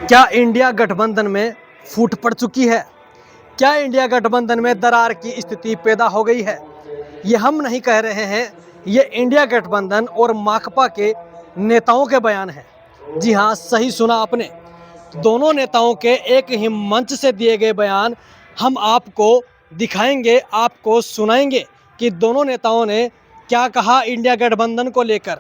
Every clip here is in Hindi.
क्या इंडिया गठबंधन में फूट पड़ चुकी है? क्या इंडिया गठबंधन में दरार की स्थिति पैदा हो गई है? ये हम नहीं कह रहे हैं, ये इंडिया गठबंधन और माकपा के नेताओं के बयान हैं। जी हाँ, सही सुना आपने। दोनों नेताओं के एक ही मंच से दिए गए बयान हम आपको दिखाएंगे, आपको सुनाएंगे कि दोनों नेताओं ने क्या कहा इंडिया गठबंधन को लेकर।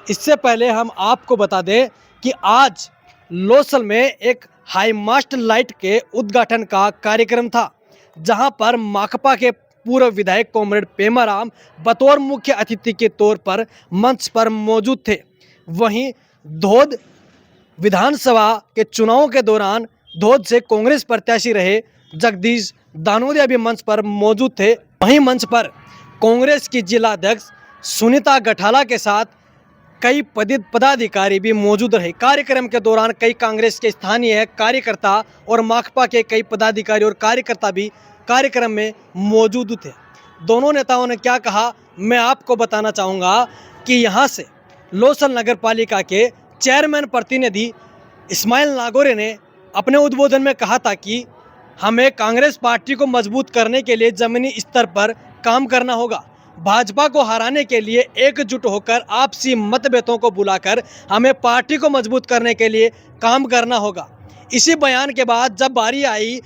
इससे पहले हम आपको बता दें कि आज लोसल में एक हाई मास्ट लाइट के उद्घाटन का कार्यक्रम था, जहां पर माकपा के पूर्व विधायक कॉमरेड पेमाराम बतौर मुख्य अतिथि के तौर पर मंच पर मौजूद थे। वहीं धोद विधानसभा के चुनाव के दौरान धोद से कांग्रेस प्रत्याशी रहे जगदीश दानोदिया भी मंच पर मौजूद थे। वहीं मंच पर कांग्रेस की जिला अध्यक्ष सुनीता गठाला के साथ कई पदाधिकारी भी मौजूद रहे। कार्यक्रम के दौरान कई कांग्रेस के स्थानीय कार्यकर्ता और माकपा के कई पदाधिकारी और कार्यकर्ता भी कार्यक्रम में मौजूद थे। दोनों नेताओं ने क्या कहा, मैं आपको बताना चाहूँगा कि यहाँ से लोसल नगर पालिका के चेयरमैन प्रतिनिधि इस्माइल नागोरे ने अपने उद्बोधन में कहा था कि हमें कांग्रेस पार्टी को मजबूत करने के लिए ज़मीनी स्तर पर काम करना होगा। भाजपा को हराने के लिए एकजुट होकर आपसी मतभेदों को भुलाकर हमें पार्टी को मजबूत करने के लिए काम करना होगा। इसी बयान के बाद जब बारी आई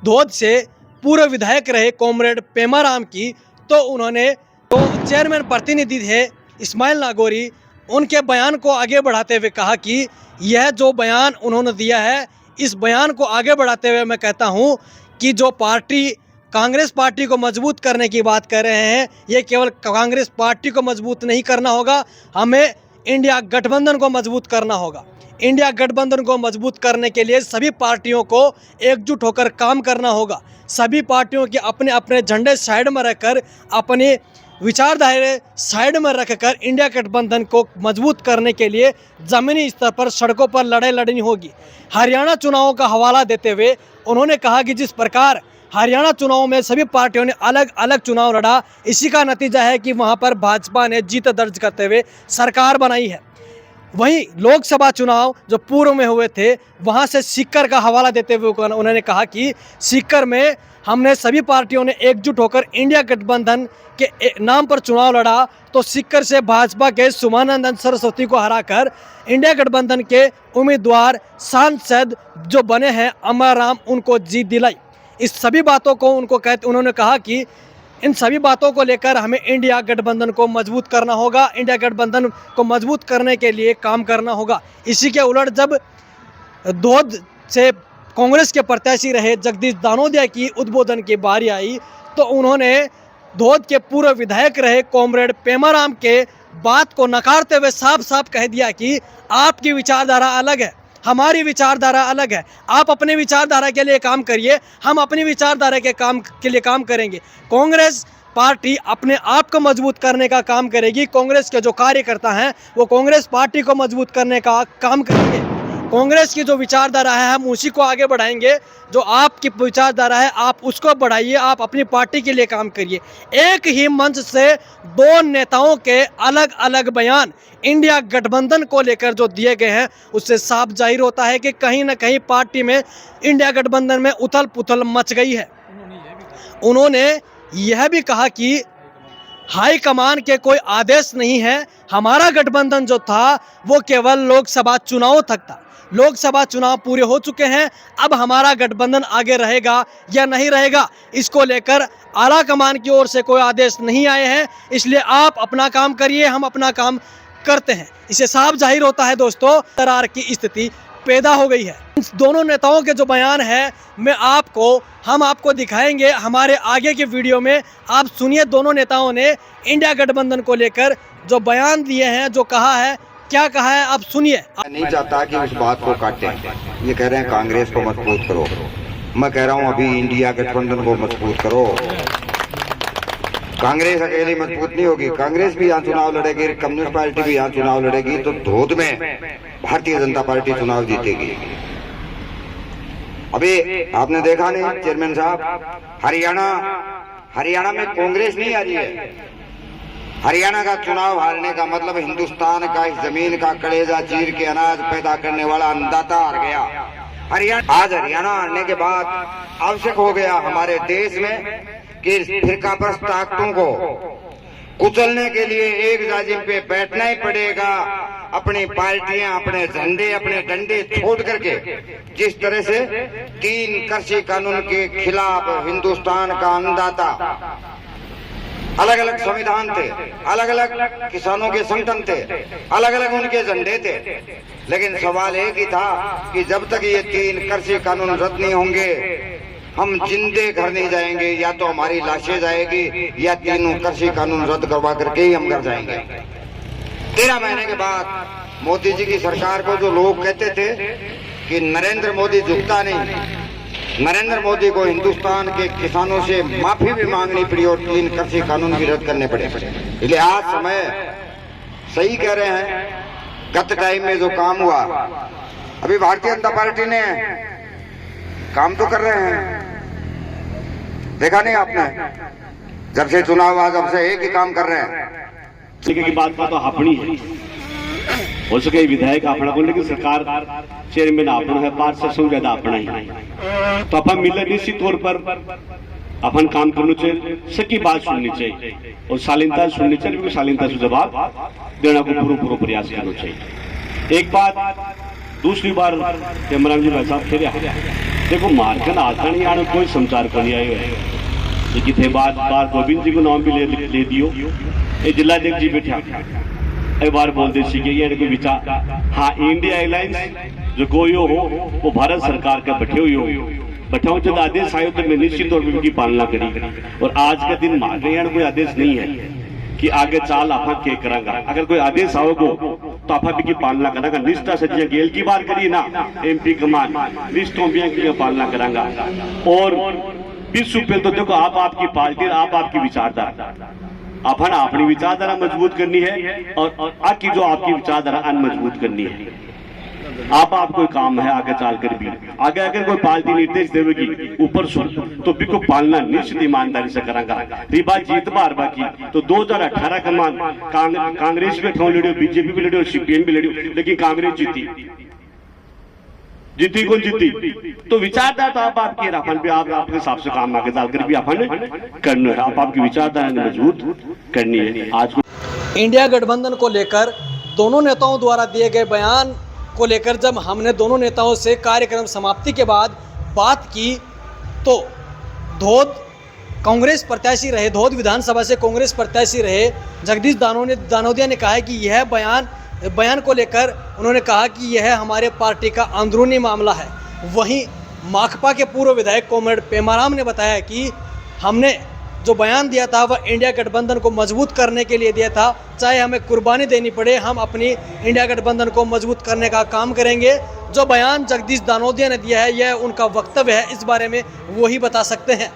धोद से पूर्व विधायक रहे कॉमरेड पेमाराम की, तो उन्होंने चेयरमैन प्रतिनिधि थे इस्माइल नागोरी, उनके बयान को आगे बढ़ाते हुए कहा कि यह जो बयान उन्होंने दिया है, इस बयान को आगे बढ़ाते हुए मैं कहता हूं कि जो पार्टी कांग्रेस पार्टी को मजबूत करने की बात कर रहे हैं, ये केवल कांग्रेस पार्टी को मजबूत नहीं करना होगा, हमें इंडिया गठबंधन को मजबूत करना होगा। इंडिया गठबंधन को मजबूत करने के लिए सभी पार्टियों को एकजुट होकर काम करना होगा। सभी पार्टियों के अपने अपने झंडे साइड में रखकर, अपने विचारधारा साइड में रखकर इंडिया गठबंधन को मजबूत करने के लिए ज़मीनी स्तर पर सड़कों पर लड़ाई लड़नी होगी। हरियाणा चुनावों का हवाला देते हुए उन्होंने कहा कि जिस प्रकार हरियाणा चुनाव में सभी पार्टियों ने अलग अलग चुनाव लड़ा, इसी का नतीजा है कि वहां पर भाजपा ने जीत दर्ज करते हुए सरकार बनाई है। वहीं लोकसभा चुनाव जो पूर्व में हुए थे, वहां से सीकर का हवाला देते हुए उन्होंने कहा कि सीकर में हमने सभी पार्टियों ने एकजुट होकर इंडिया गठबंधन के नाम पर चुनाव लड़ा, तो सीकर से भाजपा के सुमानंदन सरस्वती को हराकर इंडिया गठबंधन के उम्मीदवार सांसद जो बने हैं अमरराम, उनको जीत दिलाई। इस सभी बातों को उन्होंने कहा कि इन सभी बातों को लेकर हमें इंडिया गठबंधन को मजबूत करना होगा, इंडिया गठबंधन को मजबूत करने के लिए काम करना होगा। इसी के उलट जब धोद से कांग्रेस के प्रत्याशी रहे जगदीश दानोदिया की उद्बोधन की बारी आई, तो उन्होंने धोद के पूर्व विधायक रहे कॉमरेड पेमाराम के बात को नकारते हुए साफ साफ कह दिया कि आपकी विचारधारा अलग है, हमारी विचारधारा अलग है। आप अपने विचारधारा के लिए काम करिए, हम अपनी विचारधारा के लिए काम करेंगे। कांग्रेस पार्टी अपने आप को मजबूत करने का काम करेगी। कांग्रेस के जो कार्यकर्ता हैं वो कांग्रेस पार्टी को मजबूत करने का काम करेंगे। कांग्रेस की जो विचारधारा है हम उसी को आगे बढ़ाएंगे। जो आपकी विचारधारा है आप उसको बढ़ाइए, आप अपनी पार्टी के लिए काम करिए। एक ही मंच से दो नेताओं के अलग अलग बयान इंडिया गठबंधन को लेकर जो दिए गए हैं, उससे साफ जाहिर होता है कि कहीं ना कहीं पार्टी में इंडिया गठबंधन में उथल पुथल मच गई है। उन्होंने यह भी कहा कि हाईकमान के कोई आदेश नहीं है, हमारा गठबंधन जो था वो केवल लोकसभा चुनाव तक था। लोकसभा चुनाव पूरे हो चुके हैं, अब हमारा गठबंधन आगे रहेगा या नहीं रहेगा, इसको लेकर आला कमान की ओर से कोई आदेश नहीं आए हैं। इसलिए आप अपना काम करिए, हम अपना काम करते हैं। इससे साफ जाहिर होता है दोस्तों, दरार की स्थिति पैदा हो गई है। दोनों नेताओं के जो बयान है हम आपको दिखाएंगे हमारे आगे के वीडियो में। आप सुनिए दोनों नेताओं ने इंडिया गठबंधन को लेकर जो बयान दिए हैं, जो कहा है, क्या कहा है, आप सुनिए। मैं नहीं चाहता कि उस बात को काटें। ये कह रहे हैं कांग्रेस को मजबूत करो, मैं कह रहा हूँ अभी इंडिया गठबंधन को मजबूत करो। कांग्रेस अकेली मजबूत नहीं होगी, कांग्रेस भी यहाँ चुनाव लड़ेगी, कम्युनिस्ट पार्टी भी यहाँ चुनाव लड़ेगी, तो धोद में भारतीय जनता पार्टी चुनाव जीतेगी। अभी आपने देखा नहीं चेयरमैन साहब, हरियाणा में कांग्रेस नहीं आ रही है। हरियाणा का चुनाव हारने का मतलब हिंदुस्तान का इस जमीन का कलेजा चीर के अनाज पैदा करने वाला अन्नदाता हार गया। हरियाणा आज हरियाणा आने के बाद आवश्यक हो गया हमारे देश में कि फिरकापरस्त ताकतों को कुचलने के लिए एक जाजिम पे बैठना ही पड़ेगा। अपनी पार्टियां, अपने झंडे, अपने डंडे छोड़ करके जिस तरह से 3 कृषि कानून के खिलाफ हिंदुस्तान का अन्नदाता, अलग अलग संविधान थे, अलग अलग किसानों के संगठन थे, अलग अलग उनके झंडे थे, लेकिन सवाल एक ही था कि जब तक ये 3 कृषि कानून रद्द नहीं होंगे हम जिंदे घर नहीं जाएंगे, या तो हमारी लाशें जाएगी या तीनों कृषि कानून रद्द करवा करके ही हम घर जाएंगे। 13 महीने के बाद मोदी जी की सरकार को जो लोग कहते थे कि नरेंद्र मोदी झुकता नहीं, नरेंद्र मोदी को हिंदुस्तान के किसानों से माफी भी मांगनी पड़ी और 3 कृषि कानून भी रद्द करने पड़े। इसलिए आज समय सही कह रहे हैं, गत टाइम में जो काम हुआ, अभी भारतीय जनता पार्टी ने काम तो कर रहे हैं, देखा नहीं आपने, जब से चुनाव हुआ जब से एक ही काम कर रहे हैं। की बात का तो अपनी है, हो सके विधायक अपना बोले कि सरकार चेयरमैन अपना है, पार्षद से ज्यादा अपना ही, तो अपन मिले निश्चित तौर पर अपन काम करना चाहिए, सबकी बात सुननी चाहिए और शालीनता सुननी चाहिए, क्योंकि शालीनता से जवाब देने को पूरा प्रयास करना चाहिए। एक बात, दूसरी बार कैमरा जी भाई साहब खेले देखो मारकन आता नहीं आने कोई समाचार को नहीं आए हुए, कितने बार गोविंद जी को नाम भी ले दियो, ये जिलाध्यक्ष जी बैठा एक बार बोलते सीखे कोई विचार। हाँ, इंडिया एयरलाइंस जो कोई हो वो भारत सरकार का बैठे हुए हो, बैठा हो जब आदेश आयो तो मैं निश्चित तौर पर उनकी पालना करी। और आज का दिन मारने कोई आदेश नहीं है कि आगे चाल आप के करांगा, अगर कोई आदेश आओगे तो आप की पालना करांगा। निष्ठा से जिया गेल की बात करिए ना, MP कमान निष्ठों की पालना करांगा। और विश्व पे तो देखो आप आपकी पार्टी, आप आपकी विचारधारा, अपन अपनी विचारधारा मजबूत करनी है और आपकी जो आपकी विचारधारा मजबूत करनी है। आप कोई काम है आगे चल कर भी, आगे अगर कोई पार्टी निर्देश देगी ऊपर सुन तो भी को पालना निश्चित ईमानदारी से करांगा। रिबा जीत बार बाकी तो 2018 का मान कांग्रेस में ठाव लड़ियो, बीजेपी भी लड़ियो, CPM भी लड़ियो, लेकिन कांग्रेस जीती कौन जीती, तो विचारधारा तो आप आपकी अपन भी आप आपके हिसाब से काम आगे डालकर भी अपन करना है, आप आपकी विचारधारा मजबूत करनी है। आज इंडिया गठबंधन को लेकर दोनों नेताओं द्वारा दिए गए बयान को लेकर जब हमने दोनों नेताओं से कार्यक्रम समाप्ति के बाद बात की तो धोद कांग्रेस प्रत्याशी रहे, धोद विधानसभा से कांग्रेस प्रत्याशी रहे जगदीश दानोदिया ने कहा है कि यह बयान को लेकर उन्होंने कहा कि यह हमारे पार्टी का अंदरूनी मामला है। वहीं माकपा के पूर्व विधायक कॉमरेड पेमाराम ने बताया कि हमने जो बयान दिया था वह इंडिया गठबंधन को मजबूत करने के लिए दिया था, चाहे हमें कुर्बानी देनी पड़े हम अपनी इंडिया गठबंधन को मजबूत करने का काम करेंगे। जो बयान जगदीश दानोदिया ने दिया है यह उनका वक्तव्य है, इस बारे में वो ही बता सकते हैं।